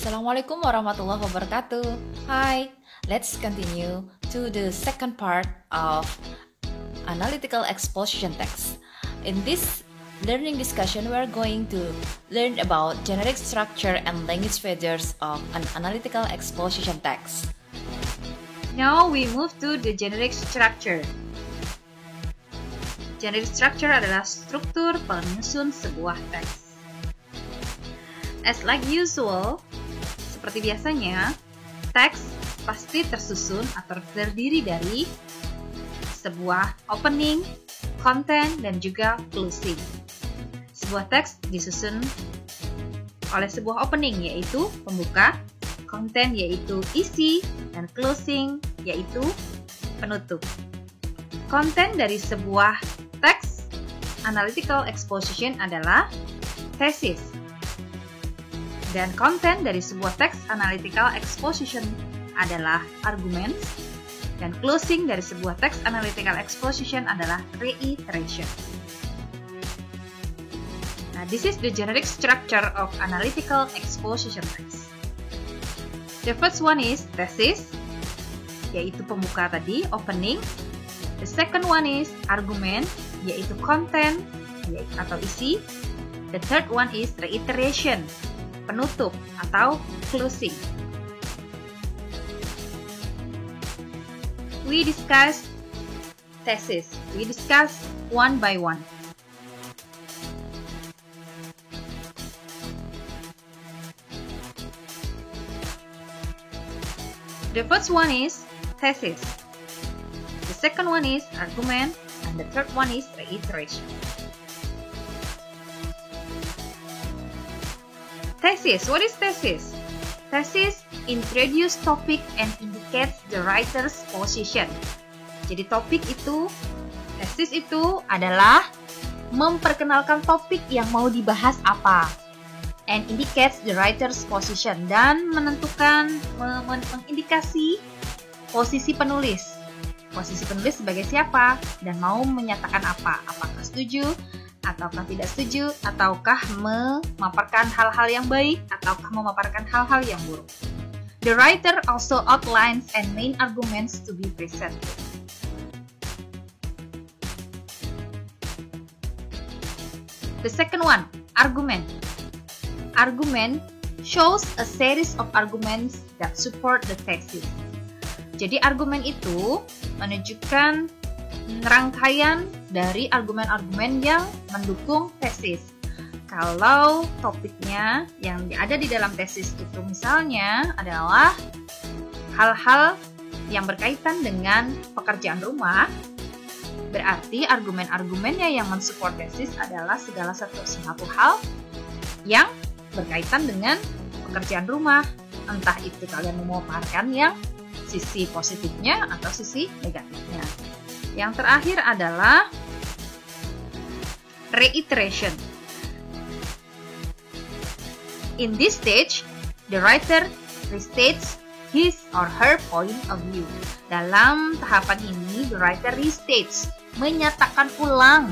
Assalamualaikum warahmatullahi wabarakatuh. Hi, let's continue to the second part of analytical exposition text. In this learning discussion, we are going to learn about generic structure and language features of an analytical exposition text. Now we move to the generic structure. Generic structure adalah struktur penyusun sebuah teks. As like usual, seperti biasanya, teks pasti tersusun atau terdiri dari sebuah opening, content, dan juga closing. Sebuah teks disusun oleh sebuah opening, yaitu pembuka, content yaitu isi, dan closing yaitu penutup. Konten dari sebuah teks analytical exposition adalah thesis. Dan konten dari sebuah teks analytical exposition adalah argument, dan closing dari sebuah teks analytical exposition adalah reiteration. Nah, this is the generic structure of analytical exposition text. The first one is thesis, yaitu pembuka tadi, opening. The second one is argument, yaitu content atau isi. The third one is reiteration, penutup atau closing. We discuss thesis. We discuss one by one. The first one is thesis. The second one is argument, and the third one is reiteration. Thesis. What is thesis? Thesis introduce topic and indicates the writer's position. Jadi thesis itu adalah memperkenalkan topik yang mau dibahas apa, and indicates the writer's position, dan menentukan, mengindikasi posisi penulis. Posisi penulis sebagai siapa dan mau menyatakan apa? Apakah setuju? Ataukah tidak setuju, ataukah memaparkan hal-hal yang baik, ataukah memaparkan hal-hal yang buruk. The writer also outlines and main arguments to be presented. The second one, argument. Argument shows a series of arguments that support the thesis. Jadi argumen itu menunjukkan rangkaian dari argumen-argumen yang mendukung tesis. Kalau topiknya yang ada di dalam tesis itu misalnya adalah hal-hal yang berkaitan dengan pekerjaan rumah, berarti argumen-argumennya yang mensupport tesis adalah segala sesuatu hal yang berkaitan dengan pekerjaan rumah. Entah itu kalian memaparkan yang sisi positifnya atau sisi negatifnya. Yang terakhir adalah reiteration. In this stage, the writer restates his or her point of view. Dalam tahapan ini, the writer restates, menyatakan ulang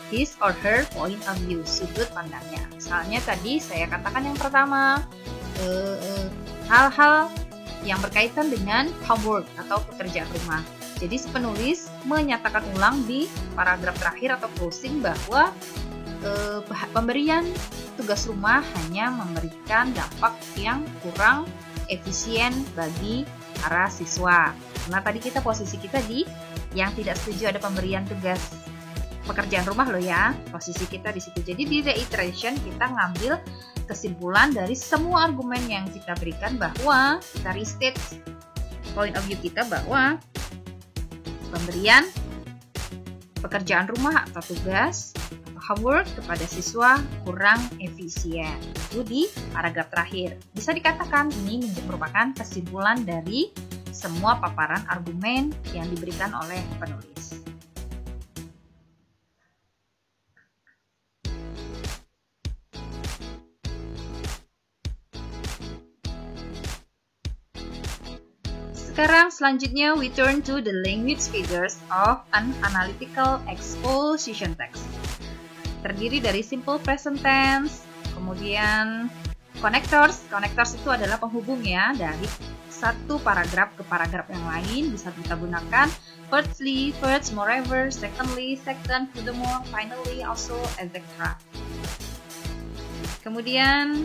his or her point of view, sudut pandangnya. Misalnya tadi saya katakan yang pertama, hal-hal yang berkaitan dengan homework atau pekerjaan rumah. Jadi si penulis menyatakan ulang di paragraf terakhir atau closing bahwa pemberian tugas rumah hanya memberikan dampak yang kurang efisien bagi para siswa. Karena tadi posisi kita di yang tidak setuju ada pemberian tugas pekerjaan rumah loh ya. Posisi kita di situ. Jadi di reiteration kita ngambil kesimpulan dari semua argumen yang kita berikan bahwa kita restate point of view kita bahwa pemberian pekerjaan rumah atau tugas atau homework kepada siswa kurang efisien. Itu di paragraf terakhir. Bisa dikatakan ini merupakan kesimpulan dari semua paparan argumen yang diberikan oleh penulis. Sekarang selanjutnya we turn to the language features of an analytical exposition text. Terdiri dari simple present tense, kemudian Connectors itu adalah penghubung ya dari satu paragraf ke paragraf yang lain. Bisa kita gunakan firstly, first, moreover, secondly, second, furthermore, finally, also, etc. Kemudian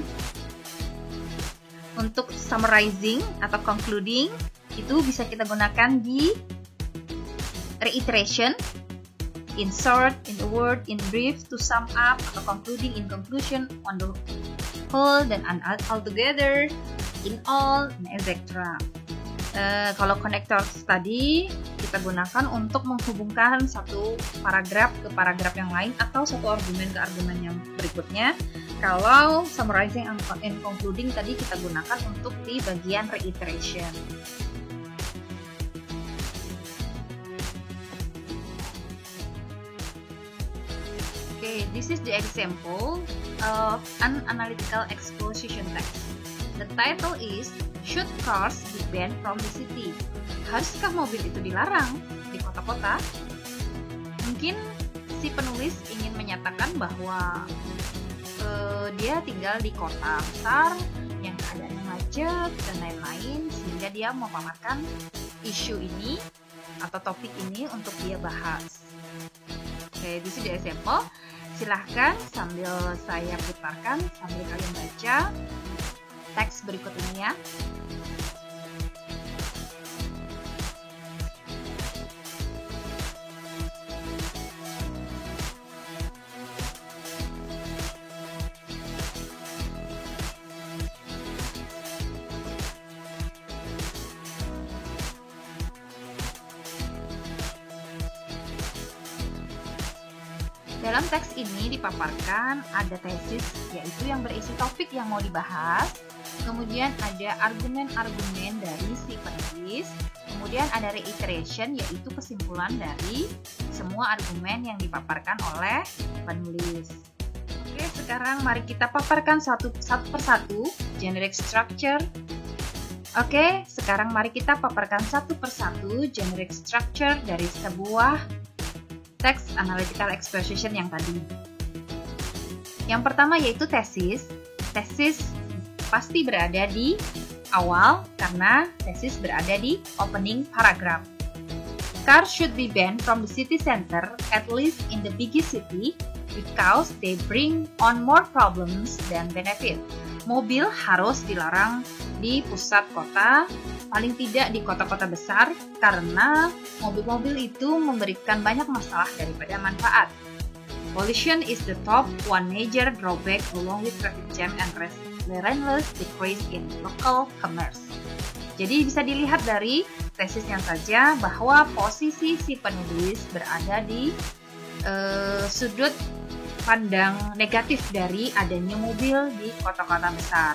untuk summarizing atau concluding itu bisa kita gunakan di reiteration, in short, in a word, in brief, to sum up, atau concluding, in conclusion, on the whole, dan altogether, in all, etc. Kalau connectors tadi kita gunakan untuk menghubungkan satu paragraf ke paragraf yang lain atau satu argumen ke argumen yang berikutnya. Kalau summarizing and concluding tadi kita gunakan untuk di bagian reiteration. Okay, this is the example of an analytical exposition text. The title is Should Cars Be Banned from the City? Haruskah mobil itu dilarang di kota-kota? Mungkin si penulis ingin menyatakan bahwa dia tinggal di kota besar yang keadaannya macet dan lain-lain, sehingga dia memaparkan isu ini atau topik ini untuk dia bahas. Oke, di sini example. Silahkan sambil saya putarkan, sambil kalian baca teks berikut ini ya. Dalam teks ini dipaparkan ada tesis, yaitu yang berisi topik yang mau dibahas, kemudian ada argumen-argumen dari si penulis, kemudian ada reiteration, yaitu kesimpulan dari semua argumen yang dipaparkan oleh penulis. Oke, sekarang mari kita paparkan satu persatu generic structure. Oke, sekarang mari kita paparkan satu persatu generic structure dari sebuah teks analytical exposition yang tadi. Yang pertama yaitu tesis. Tesis pasti berada di awal karena tesis berada di opening paragraph. Cars should be banned from the city center, at least in the biggest city, because they bring on more problems than benefit. Mobil harus dilarang di pusat kota, paling tidak di kota-kota besar, karena mobil-mobil itu memberikan banyak masalah daripada manfaat. Pollution is the top one major drawback along with traffic jam and relentless decrease in local commerce. Jadi bisa dilihat dari tesisnya saja bahwa posisi si penulis berada di sudut pandang negatif dari adanya mobil di kota-kota besar.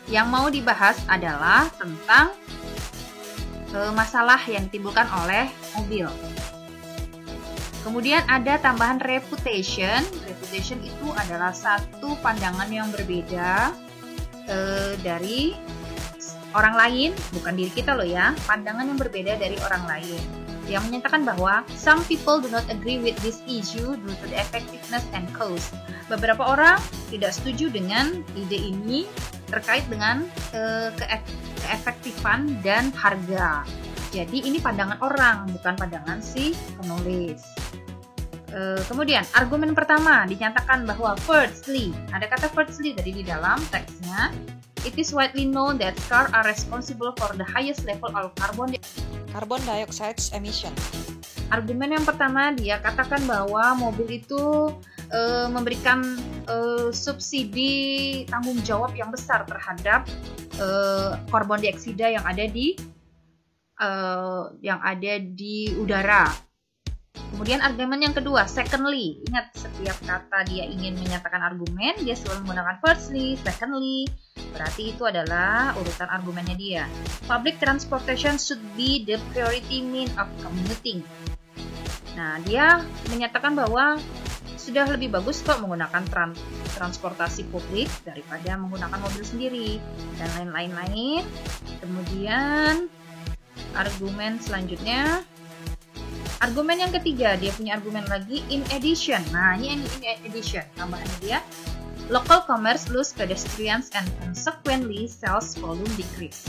Yang mau dibahas adalah tentang masalah yang ditimbulkan oleh mobil. Kemudian ada tambahan reputation. Reputation itu adalah satu pandangan yang berbeda dari orang lain, bukan diri kita loh ya, pandangan yang berbeda dari orang lain, yang menyatakan bahwa some people do not agree with this issue due to the effectiveness and cost. Beberapa orang tidak setuju dengan ide ini terkait dengan keefektifan dan harga. Jadi ini pandangan orang, bukan pandangan si penulis. Kemudian argumen pertama dinyatakan bahwa firstly, ada kata firstly tadi di dalam teksnya. It is widely known that cars are responsible for the highest level of carbon dioxide emission. Argumen yang pertama dia katakan bahwa mobil itu memberikan subsidi tanggung jawab yang besar terhadap karbon dioksida yang ada di udara. Kemudian argumen yang kedua, secondly. Ingat, setiap kata dia ingin menyatakan argumen, dia selalu menggunakan firstly, secondly. Berarti itu adalah urutan argumennya dia. Public transportation should be the priority mean of commuting. Nah, dia menyatakan bahwa sudah lebih bagus kok menggunakan transportasi publik daripada menggunakan mobil sendiri dan lain-lain. Kemudian argumen selanjutnya, argumen yang ketiga, dia punya argumen lagi in addition. Nah, ini in addition, tambahannya dia. Local commerce lose pedestrians and consequently sales volume decrease.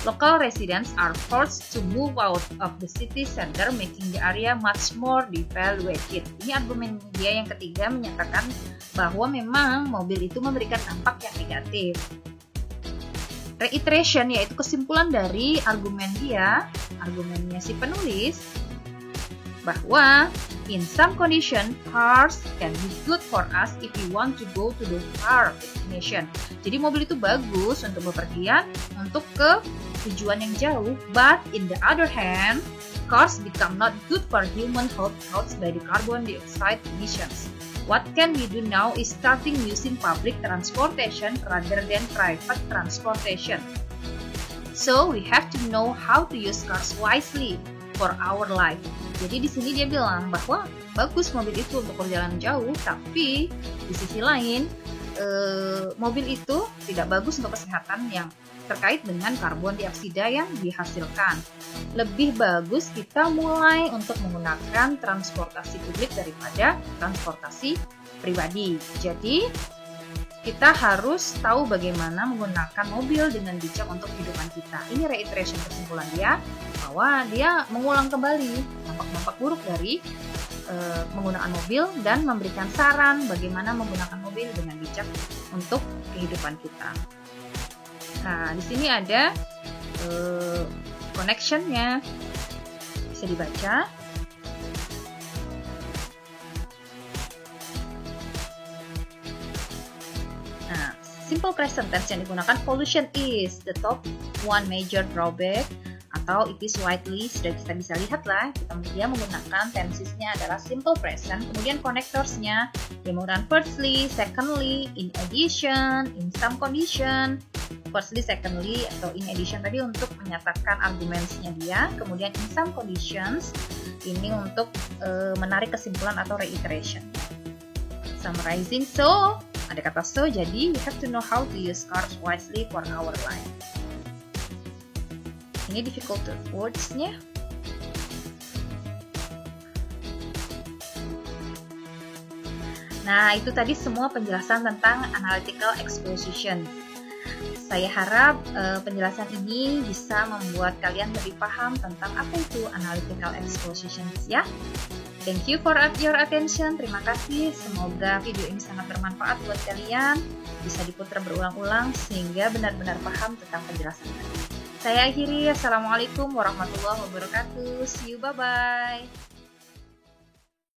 Local residents are forced to move out of the city center, making the area much more devaluated. Ini argumen dia yang ketiga menyatakan bahwa memang mobil itu memberikan dampak yang negatif. Reiteration yaitu kesimpulan dari argumennya si penulis, bahwa in some condition cars can be good for us if we want to go to the far destination. Jadi mobil itu bagus untuk bepergian, untuk ke tujuan yang jauh, but in the other hand, cars become not good for human health caused by the carbon dioxide emissions. What can we do now is starting using public transportation rather than private transportation. So we have to know how to use cars wisely for our life. Jadi di sini dia bilang bahwa bagus mobil itu untuk perjalanan jauh, tapi di sisi lain mobil itu tidak bagus untuk kesehatan yang terkait dengan karbon dioksida yang dihasilkan. Lebih bagus kita mulai untuk menggunakan transportasi publik daripada transportasi pribadi. Jadi kita harus tahu bagaimana menggunakan mobil dengan bijak untuk kehidupan kita. Ini reiteration kesimpulan dia, bahwa dia mengulang kembali dampak-dampak buruk dari menggunakan mobil dan memberikan saran bagaimana menggunakan mobil dengan bijak untuk kehidupan kita. Nah, di sini ada connection-nya, bisa dibaca. Nah, simple present tense yang digunakan, pollution is the top one major drawback, atau it is widely, sudah kita bisa lihat lah, dia menggunakan tensesnya adalah simple present, kemudian connectorsnya dia menggunakan firstly, secondly, in addition, in some condition, firstly, secondly, atau in addition tadi untuk menyatakan argumentsnya dia, kemudian in some conditions ini untuk menarik kesimpulan atau reiteration. Summarizing, so ada kata so, jadi we have to know how to use cars wisely for our life. Ini difficult words-nya. Nah, itu tadi semua penjelasan tentang analytical exposition. Saya harap penjelasan ini bisa membuat kalian lebih paham tentang apa itu analytical exposition ya. Thank you for your attention. Terima kasih. Semoga video ini sangat bermanfaat buat kalian. Bisa diputar berulang-ulang sehingga benar-benar paham tentang penjelasan tadi. Saya akhiri. Assalamualaikum warahmatullahi wabarakatuh. See you. Bye-bye.